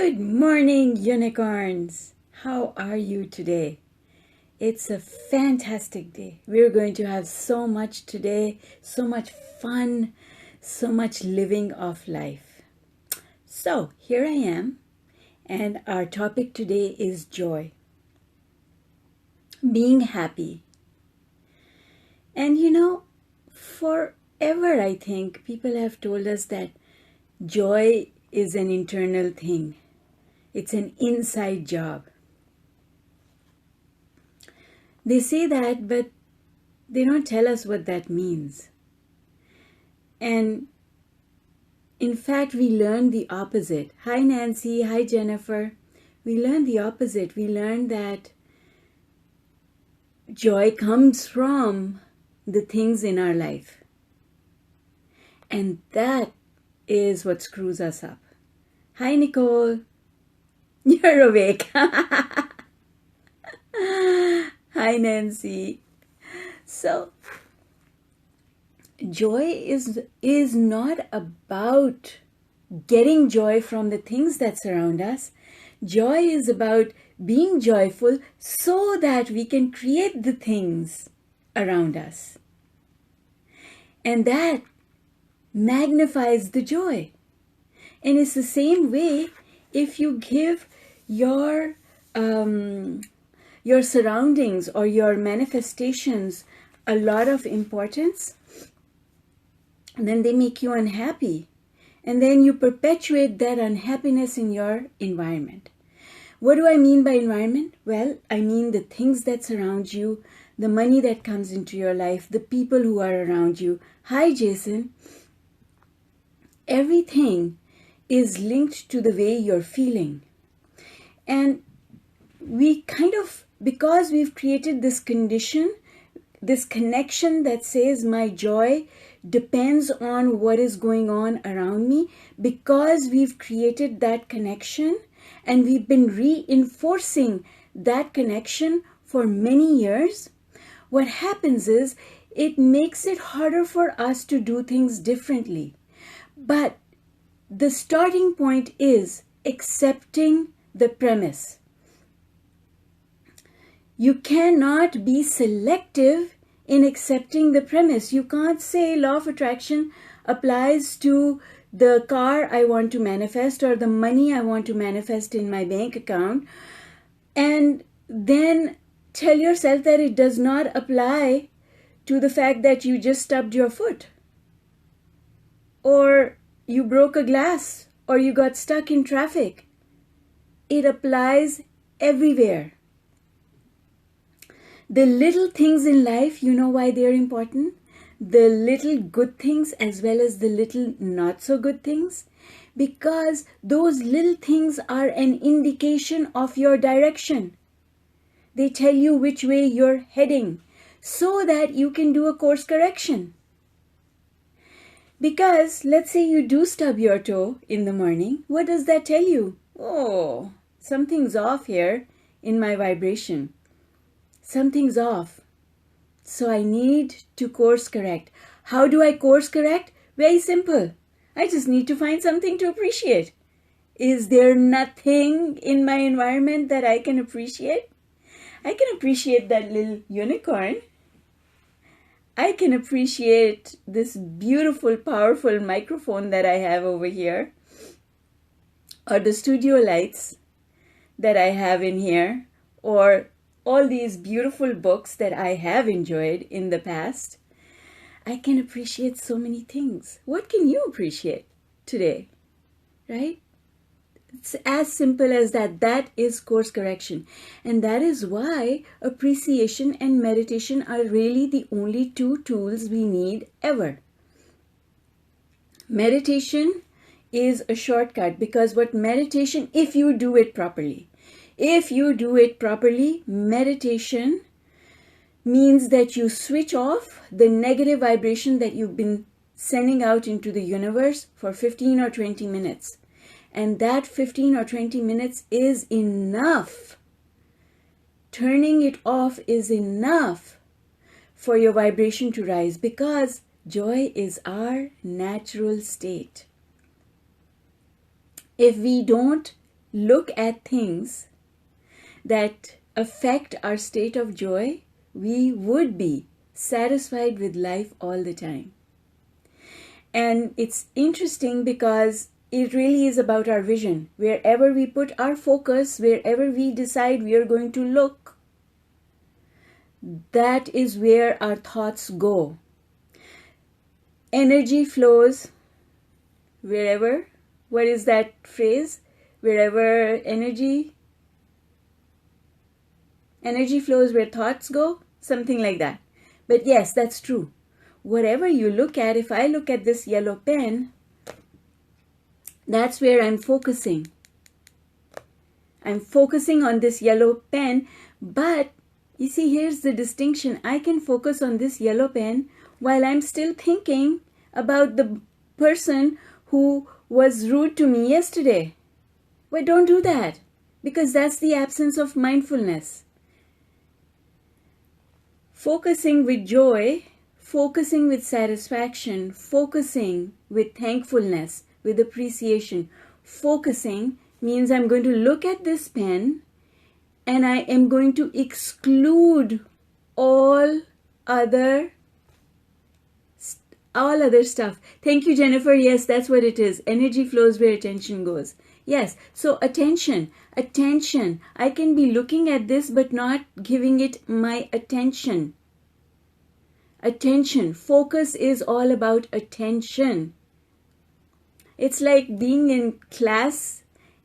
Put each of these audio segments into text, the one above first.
Good morning, unicorns. How are you today? It's a fantastic day. We're going to have so much today, so much fun, so much living of life. So here I am, and our topic today is joy. Being happy. And forever I think people have told us that joy is an internal thing. It's an inside job. They say that, but they don't tell us what that means. And in fact, we learn the opposite. Hi, Nancy. Hi, Jennifer. We learn the opposite. We learn that joy comes from the things in our life. And that is what screws us up. Hi, Nicole. You're awake. Hi, Nancy. So, joy is not about getting joy from the things that surround us. Joy is about being joyful so that we can create the things around us. And that magnifies the joy. And it's the same way if you give your surroundings or your manifestations a lot of importance, then they make you unhappy. And then you perpetuate that unhappiness in your environment. What do I mean by environment? Well, I mean the things that surround you, the money that comes into your life, the people who are around you. Hi, Jason. Everything is linked to the way you're feeling. And we because we've created this condition, this connection that says my joy depends on what is going on around me, because we've created that connection and we've been reinforcing that connection for many years, what happens is it makes it harder for us to do things differently. But the starting point is accepting the premise. You cannot be selective in accepting the premise. You can't say law of attraction applies to the car I want to manifest or the money I want to manifest in my bank account, and then tell yourself that it does not apply to the fact that you just stubbed your foot, or you broke a glass, or you got stuck in traffic. It applies everywhere. The little things in life, you know why they're important? The little good things as well as the little not so good things. Because those little things are an indication of your direction. They tell you which way you're heading so that you can do a course correction. Because let's say you do stub your toe in the morning. What does that tell you? Oh, something's off here in my vibration. Something's off. So I need to course correct. How do I course correct? Very simple. I just need to find something to appreciate. Is there nothing in my environment that I can appreciate? I can appreciate that little unicorn. I can appreciate this beautiful, powerful microphone that I have over here, or the studio lights that I have in here, or all these beautiful books that I have enjoyed in the past. I can appreciate so many things. What can you appreciate today? Right? It's as simple as that. That is course correction. And that is why appreciation and meditation are really the only two tools we need ever. Meditation is a shortcut, because meditation, if you do it properly, meditation means that you switch off the negative vibration that you've been sending out into the universe for 15 or 20 minutes. And that 15 or 20 minutes is enough. Turning it off is enough for your vibration to rise, because joy is our natural state. If we don't look at things that affect our state of joy, we would be satisfied with life all the time. And it's interesting because it really is about our vision. Wherever we put our focus, wherever we decide we are going to look, that is where our thoughts go. Energy flows wherever. What is that phrase? Wherever energy flows where thoughts go, something like that. But yes, that's true. Whatever you look at, if I look at this yellow pen, that's where I'm focusing. I'm focusing on this yellow pen, but you see, here's the distinction. I can focus on this yellow pen while I'm still thinking about the person who was rude to me yesterday. But don't do that, because that's the absence of mindfulness. Focusing with joy, focusing with satisfaction, focusing with thankfulness, with appreciation. Focusing means I'm going to look at this pen and I am going to exclude all other stuff. Thank you, Jennifer. Yes, that's what it is. Energy flows where attention goes. Yes, so attention. I can be looking at this but not giving it my attention. Attention. Focus is all about attention. It's like being in class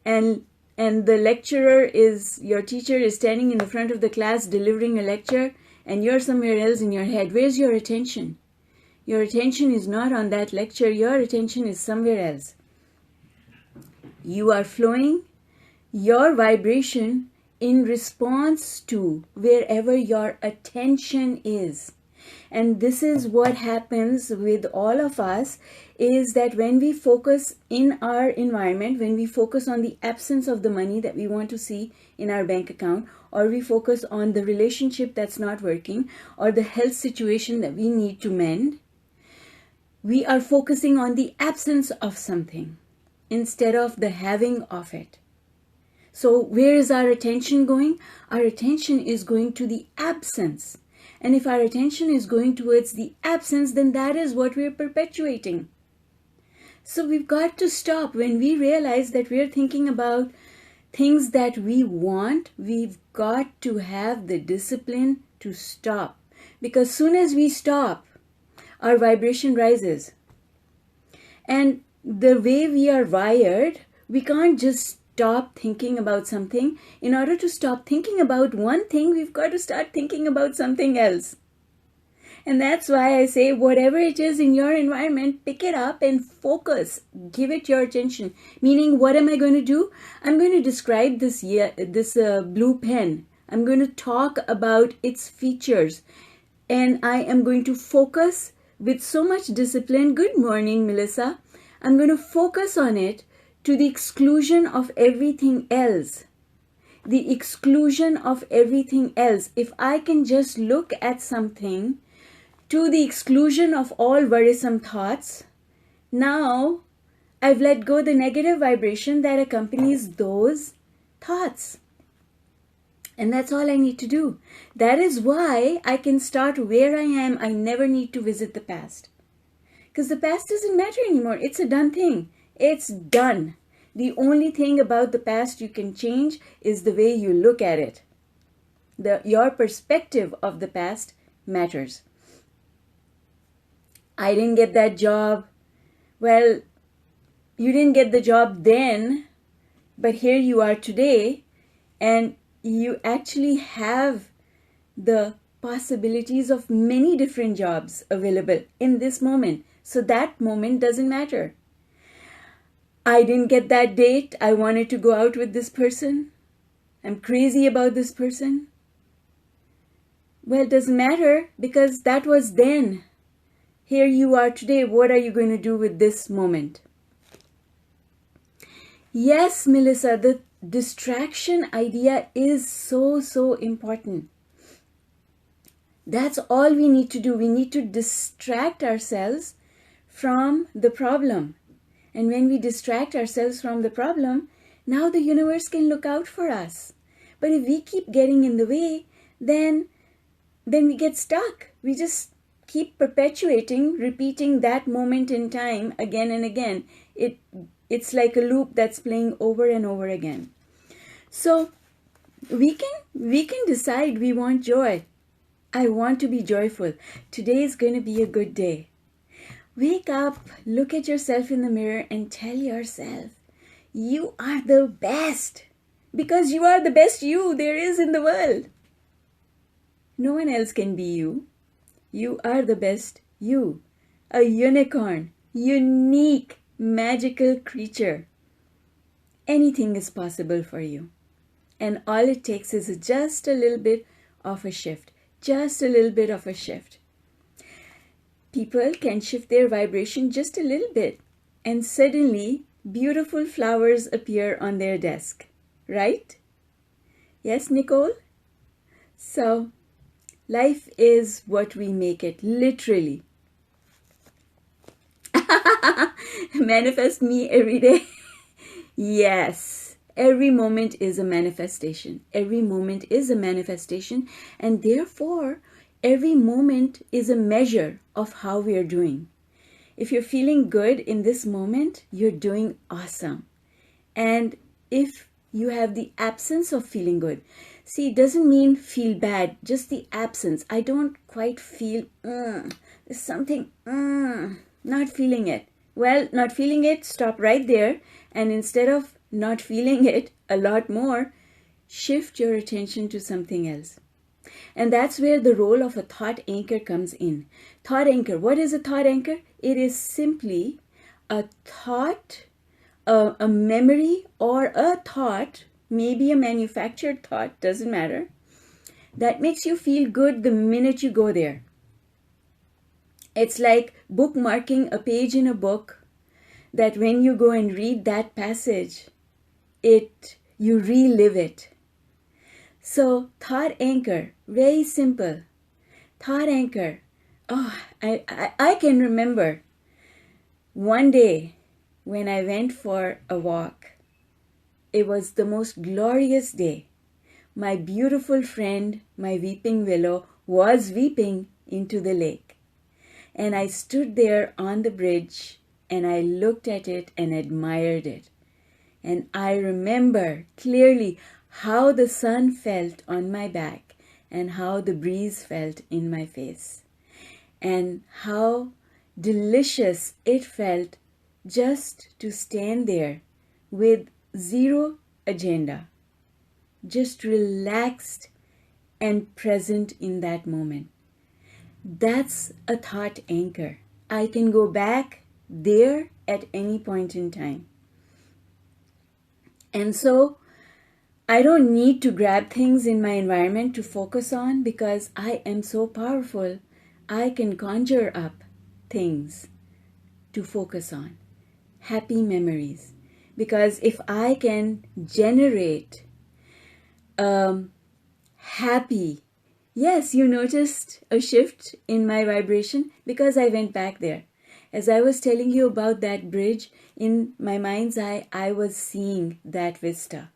and the lecturer is, your teacher is standing in the front of the class delivering a lecture and you're somewhere else in your head. Where's your attention? Your attention is not on that lecture. Your attention is somewhere else. You are flowing your vibration in response to wherever your attention is. And this is what happens with all of us, is that when we focus in our environment, when we focus on the absence of the money that we want to see in our bank account, or we focus on the relationship that's not working, or the health situation that we need to mend, we are focusing on the absence of something instead of the having of it. So where is our attention going? Our attention is going to the absence. And if our attention is going towards the absence, then that is what we're perpetuating. So we've got to stop. When we realize that we're thinking about things that we want, we've got to have the discipline to stop. Because soon as we stop, our vibration rises. And the way we are wired, we can't just stop thinking about something. In order to stop thinking about one thing, we've got to start thinking about something else. And that's why I say, whatever it is in your environment, pick it up and focus. Give it your attention. Meaning, what am I going to do? I'm going to describe this blue pen. I'm going to talk about its features. And I am going to focus with so much discipline. Good morning, Melissa. I'm going to focus on it to the exclusion of everything else. The exclusion of everything else. If I can just look at something to the exclusion of all worrisome thoughts, now I've let go the negative vibration that accompanies those thoughts. And that's all I need to do. That is why I can start where I am. I never need to visit the past. Because the past doesn't matter anymore. It's a done thing. It's done. The only thing about the past you can change is the way you look at it. Your perspective of the past matters. I didn't get that job. Well, you didn't get the job then, but here you are today, and you actually have the possibilities of many different jobs available in this moment. So that moment doesn't matter. I didn't get that date. I wanted to go out with this person. I'm crazy about this person. Well, it doesn't matter because that was then. Here you are today. What are you going to do with this moment? Yes, Melissa, the distraction idea is so important. That's all we need to do. We need to distract ourselves from the problem. And when we distract ourselves from the problem, Now the universe can look out for us. But if we keep getting in the way, then we get stuck. We just keep perpetuating, repeating that moment in time again and again. It's like a loop that's playing over and over again. So we can decide we want joy. I want to be joyful. Today is going to be a good day. Wake up, look at yourself in the mirror and tell yourself, you are the best. Because you are the best you there is in the world. No one else can be you. You are the best you. A unicorn, unique, magical creature. Anything is possible for you. And all it takes is just a little bit of a shift. Just a little bit of a shift. People can shift their vibration just a little bit. And suddenly, beautiful flowers appear on their desk. Right? Yes, Nicole? So, life is what we make it, literally. Manifest me every day. Yes, every moment is a manifestation. Every moment is a manifestation, and therefore, every moment is a measure of how we are doing. If you're feeling good in this moment, you're doing awesome. And if you have the absence of feeling good. See, it doesn't mean feel bad, just the absence. I don't quite feel, there's something, not feeling it. Well, not feeling it, stop right there. And instead of not feeling it a lot more, shift your attention to something else. And that's where the role of a thought anchor comes in. Thought anchor, what is a thought anchor? It is simply a thought, a memory or a thought, maybe a manufactured thought, doesn't matter, that makes you feel good the minute you go there. It's like bookmarking a page in a book that when you go and read that passage, you relive it. So thought anchor, very simple. Thought anchor. Oh, I can remember one day when I went for a walk. It was the most glorious day. My beautiful friend, my weeping willow, was weeping into the lake. And I stood there on the bridge and I looked at it and admired it. And I remember clearly how the sun felt on my back and how the breeze felt in my face. And how delicious it felt just to stand there with zero agenda, just relaxed and present in that moment. That's a thought anchor. I can go back there at any point in time. And so I don't need to grab things in my environment to focus on because I am so powerful. I can conjure up things to focus on. Happy memories. Because if I can generate happy, yes, you noticed a shift in my vibration because I went back there. As I was telling you about that bridge, in my mind's eye, I was seeing that vista.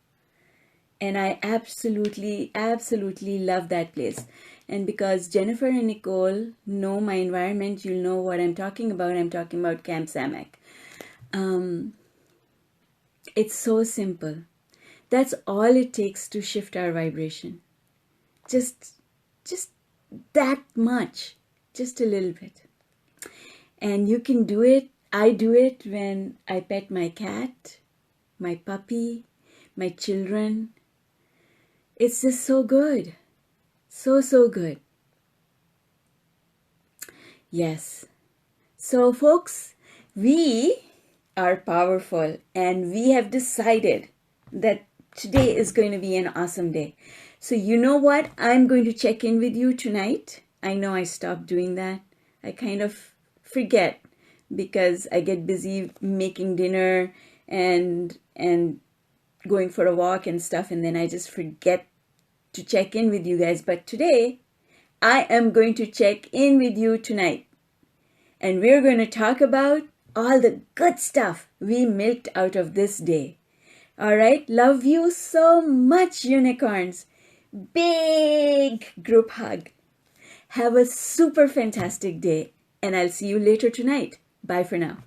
And I absolutely, absolutely love that place. And because Jennifer and Nicole know my environment, you'll know what I'm talking about. I'm talking about Camp Samak. It's so simple. That's all it takes to shift our vibration. Just that much. Just a little bit. And you can do it. I do it when I pet my cat, my puppy, my children. It's just so good. So good. Yes. So folks, we are powerful and we have decided that today is going to be an awesome day. So you know what? I'm going to check in with you tonight. I know I stopped doing that. I kind of forget because I get busy making dinner and going for a walk and stuff, and then I just forget to check in with you guys. But today, I am going to check in with you tonight. And we're going to talk about all the good stuff we milked out of this day. All right, love you so much, unicorns. Big group hug. Have a super fantastic day, and I'll see you later tonight. Bye for now.